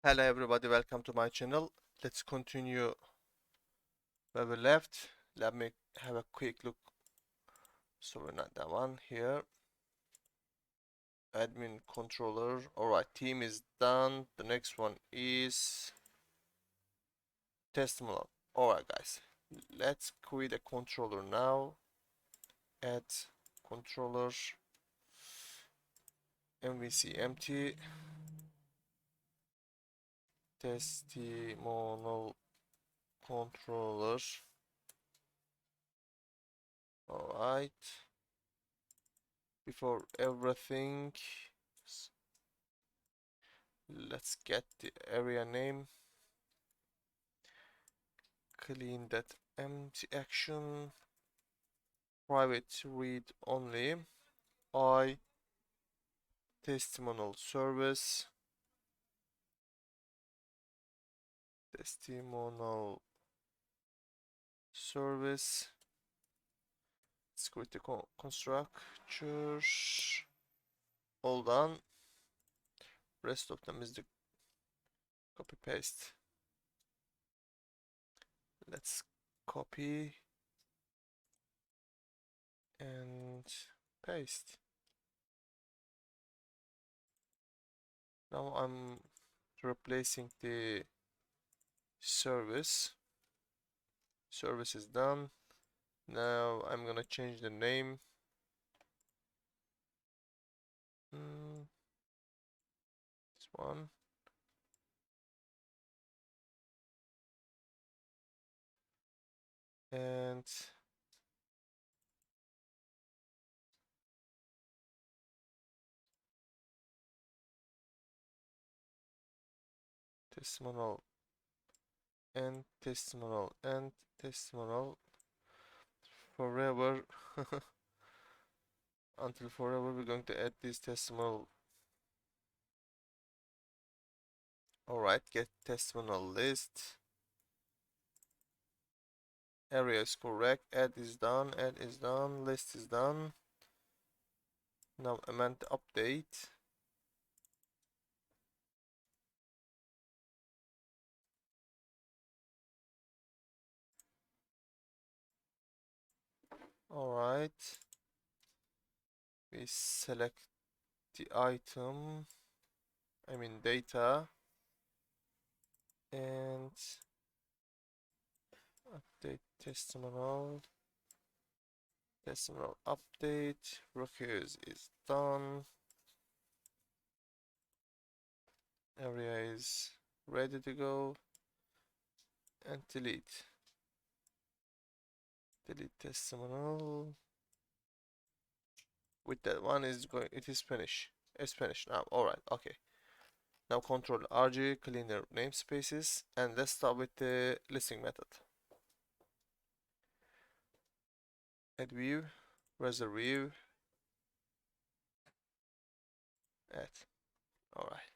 Hello everybody, welcome to my channel. Let's continue where we left. Let me have a quick look. So we're not that one here. Admin controller. Alright, team is done. The next one is testimonial. Alright guys, let's create a controller now. Add controller MVC empty testimonial controller. Alright. Before everything, let's get the area name. Clean that empty action. Private read only. I testimonial service. Testimonial service. Let's create the constructor. All done. Rest of them is the copy paste. Let's copy and paste. Now I'm replacing the service. Service is done. Now I'm gonna change the name. This one. And testimonial and testimonial and testimonial forever. Until forever we're going to add this testimonial. Alright, get testimonial list. Area is correct, add is done, list is done. Now amend the update. Alright. We select the item, data, and update testimonial update. Requires is done. Area is ready to go. And delete testimonial. With that one is going, it is finished. It's finished now. Alright, okay. Now control RG, clean the namespaces, and let's start with the listing method. Add view, reserve view, add. Alright.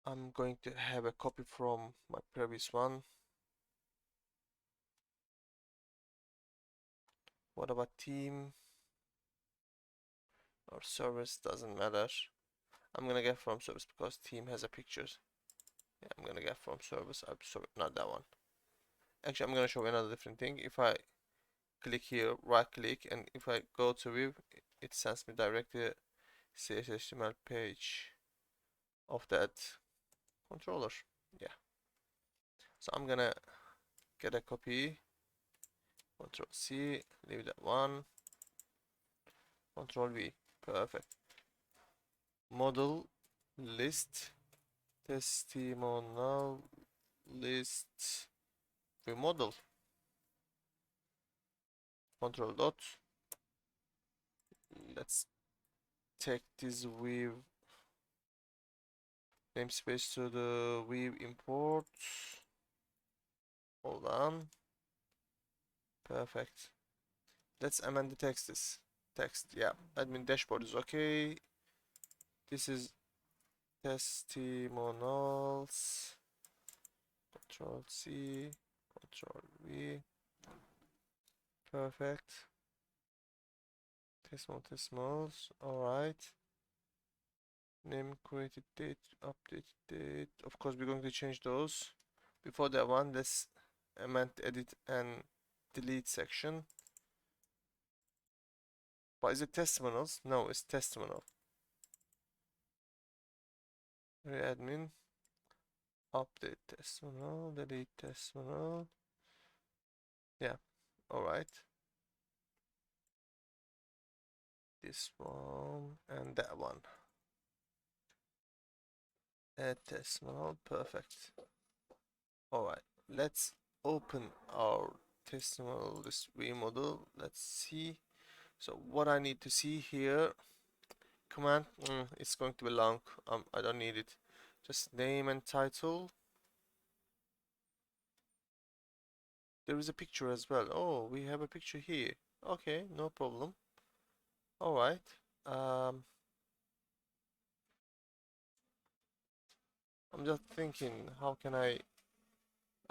I'm going to have a copy from my previous one. What about team or service? Doesn't matter. I'm gonna get from service because team has a pictures. Yeah, I'm gonna get from service. I'm sorry, not that one. Actually, I'm gonna show another different thing. If I click here, right click, and if I go to view, it sends me directly to CSHTML page of that controller. Yeah. So I'm gonna get a copy. Control C, leave that one. Control V. Perfect. Model list testimonial list view model. Control dot. Let's take this view namespace to the view import. Hold on. Perfect. Let's amend the text. Yeah, admin dashboard is okay. This is testimonials. Control C, Control V. Perfect. Testimonials. Alright. Name, created date, updated date. Of course, we're going to change those. Before that one, let's amend, edit, and delete section. But is it testimonials? No, it's testimonial. Readmin, update testimonial, delete testimonial. Yeah, alright. This one and that one. Add testimonial, perfect. Alright, let's open our testimonial, this model. Let's see. So what I need to see here, command, it's going to be long. I don't need it. Just name and title. There is a picture as well. Oh, we have a picture here. Okay, no problem. Alright. I'm just thinking, how can I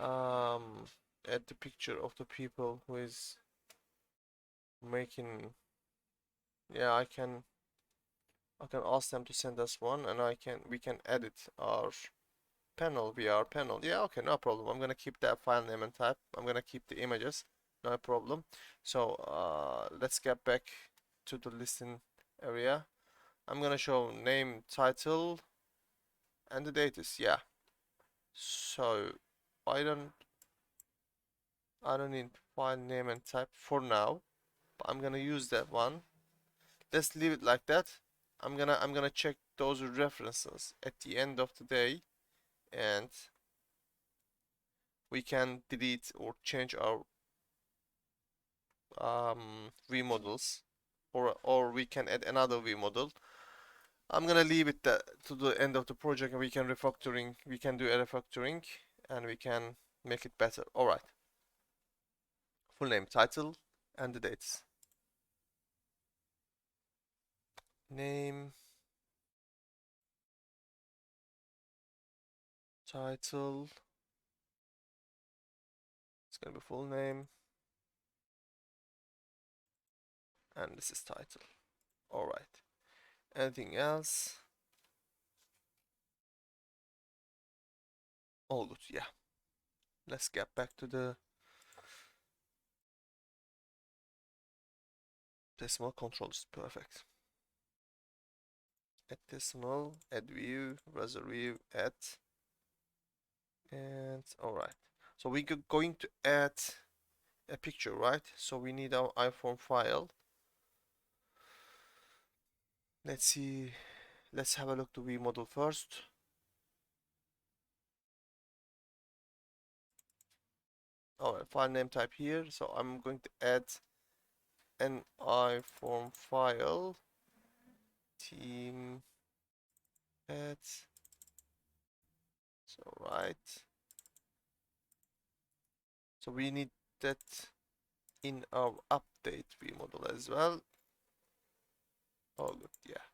add the picture of the people who is making. Yeah, I can ask them to send us one, and we can edit our panel via our panel. Yeah, okay, no problem. I'm gonna keep that file name and type. I'm gonna keep the images, no problem. So let's get back to the listing area. I'm gonna show name, title, and the date is, yeah. So I don't need file name and type for now, but I'm gonna use that one. Let's leave it like that. I'm gonna check those references at the end of the day, and we can delete or change our view models, or we can add another view model. I'm gonna leave it to the end of the project, and we can do a refactoring, and we can make it better. All right. Full name, title, and the dates. Name, title. It's gonna be full name, and this is title. All right. Anything else? All good. Yeah. Let's get back to the decimal controls. Perfect. Add decimal, add view, browser view, add, and all right. So we're going to add a picture, right? So we need our iPhone file. Let's see. Let's have a look to view model first. All right, file name type here. So I'm going to add an iPhone file. Team add. So right. So we need that in our update view model as well. Oh good, yeah.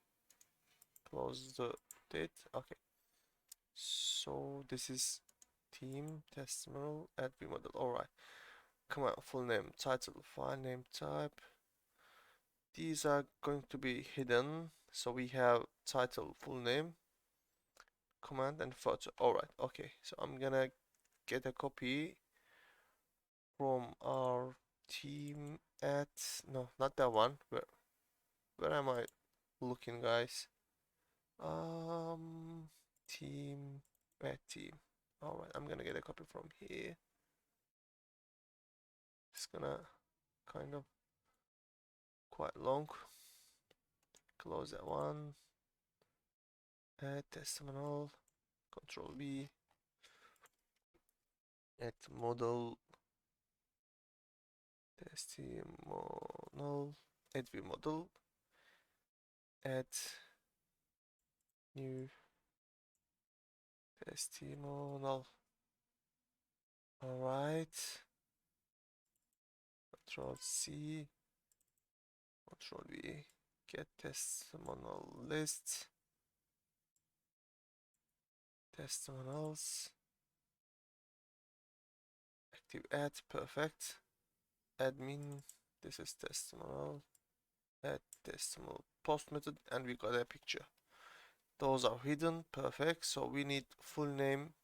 Close the date. Okay. So this is team testimonial add view model. Alright. Come on, full name, title, file name type. These are going to be hidden. So we have title, full name, command, and photo. Alright, okay. So I'm gonna get a copy from our team at, no, not that one. Where am I looking, guys? Team at team. Alright, I'm gonna get a copy from here. It's gonna kind of quite long. Close that one. Add testimonial. Control V. Add model. Testimonial. Add view model. Add new testimonial. Alright. Control C. Control V. Get testimonial list. Testimonials. Active add. Perfect. Admin. This is testimonial. Add testimonial post method, and we got a picture. Those are hidden. Perfect. So we need full name,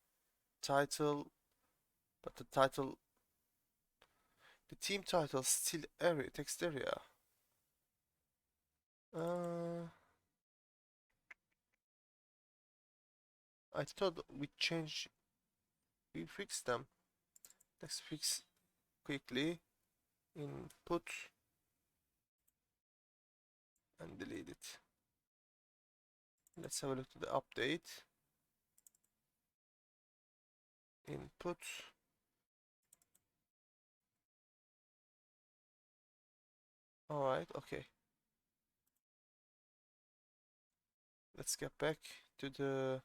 title, but the title, the team title still area, text area. I thought we changed, we fixed them. Let's fix quickly. Input and delete it. Let's have a look at the update. Input. Alright, okay. Let's get back to the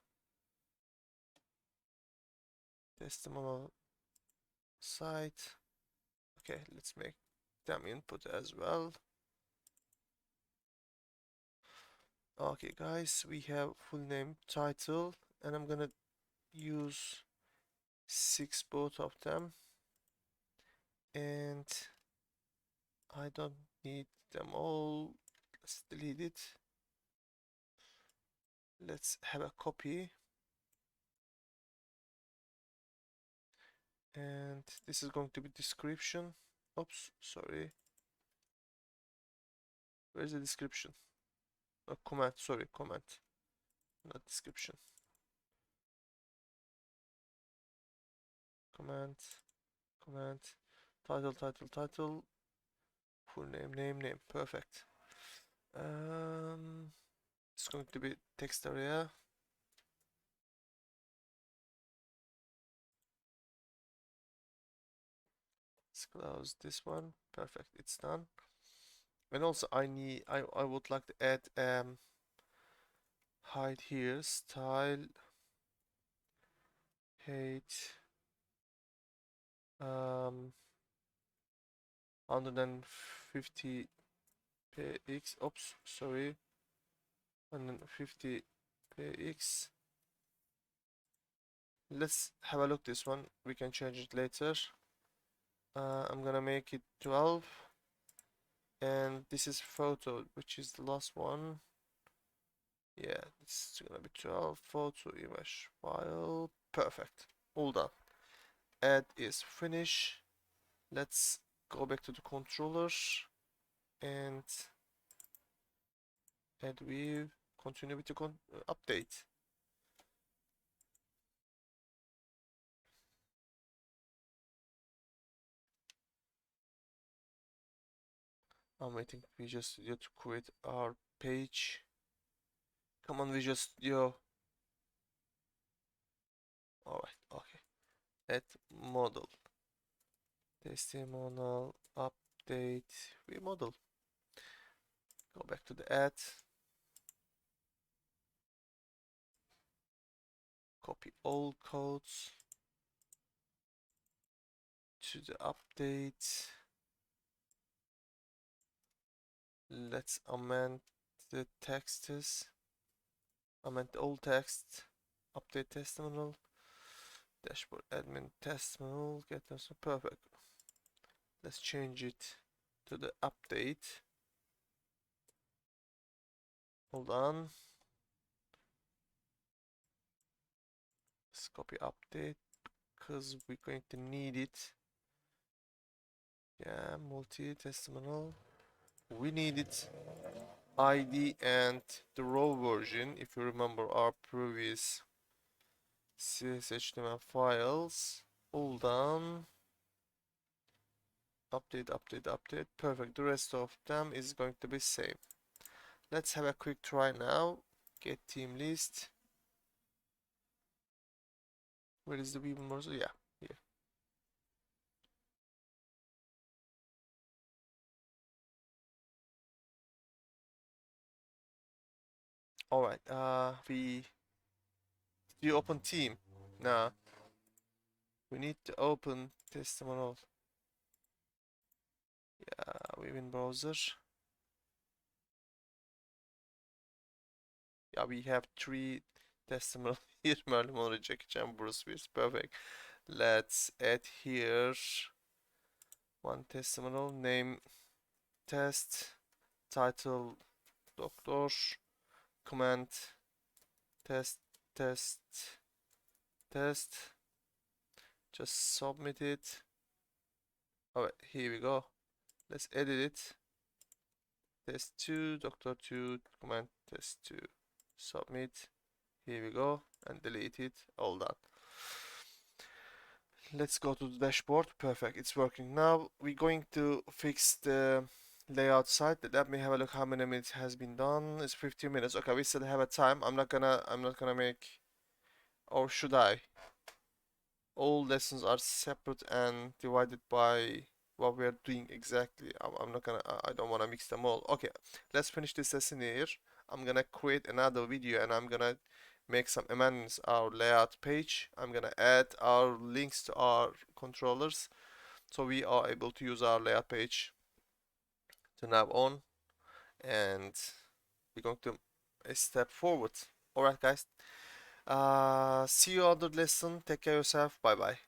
testimonial site. Okay, let's make them input as well. Okay guys, we have full name, title, and I'm gonna use 6 both of them, and I don't need them all. Let's delete it. Let's have a copy, and this is going to be description. Oops, sorry. Where's the description? Comment, sorry, comment, not description. Comment, comment, title, title, title, full name, name, name. Perfect. It's going to be text area. Let's close this one. Perfect, it's done. And also I would like to add hide here, style, height, 150 px. Oops, sorry, 150 px. Let's have a look this one. We can change it later. I'm gonna make it 12, and this is photo, which is the last one. Yeah, it's gonna be 12. Photo image file. Perfect, all done. Add is finish. Let's go back to the controller and add view, continue with the update. I'm waiting Visual Studio to create our page. Come on, Visual Studio. Alright, okay. Add model. Testimonial update view model. Go back to the add. Copy all codes to the update. Let's amend the texts. Amend all text. Update testimonial. Dashboard admin testimonial. Get us perfect. Let's change it to the update. Hold on. Let's copy update because we're going to need it. Yeah, multi-testimonial. We need it. ID and the raw version. If you remember our previous CSHTML files. All done. Update, update, update. Perfect. The rest of them is going to be same. Let's have a quick try now. Get team list. Where is the view more? Yeah, here. All right. We open team. Now we need to open testimonial. Yeah, we're in browser. Yeah, we have 3 testimonial here. Malum olacak. Bruce Willis. Perfect. Let's add here one testimonial. Name test. Title doctor. Comment test, test, test. Just submit it. Alright, here we go. Let's edit it. Test2, Doctor2, command test2, submit. Here we go, and delete it. All done. Let's go to the dashboard. Perfect, it's working. Now we're going to fix the layout side. Let me have a look how many minutes has been done. It's 15 minutes. Okay, we still have a time. I'm not gonna make, or should I? All lessons are separate and divided by what we are doing exactly. I'm not gonna, I don't wanna mix them all. Okay, let's finish this lesson here. I'm gonna create another video and I'm gonna make some amendments our layout page. I'm gonna add our links to our controllers so we are able to use our layout page to now on, and we're going to a step forward. Alright guys, see you on the lesson. Take care of yourself. Bye bye.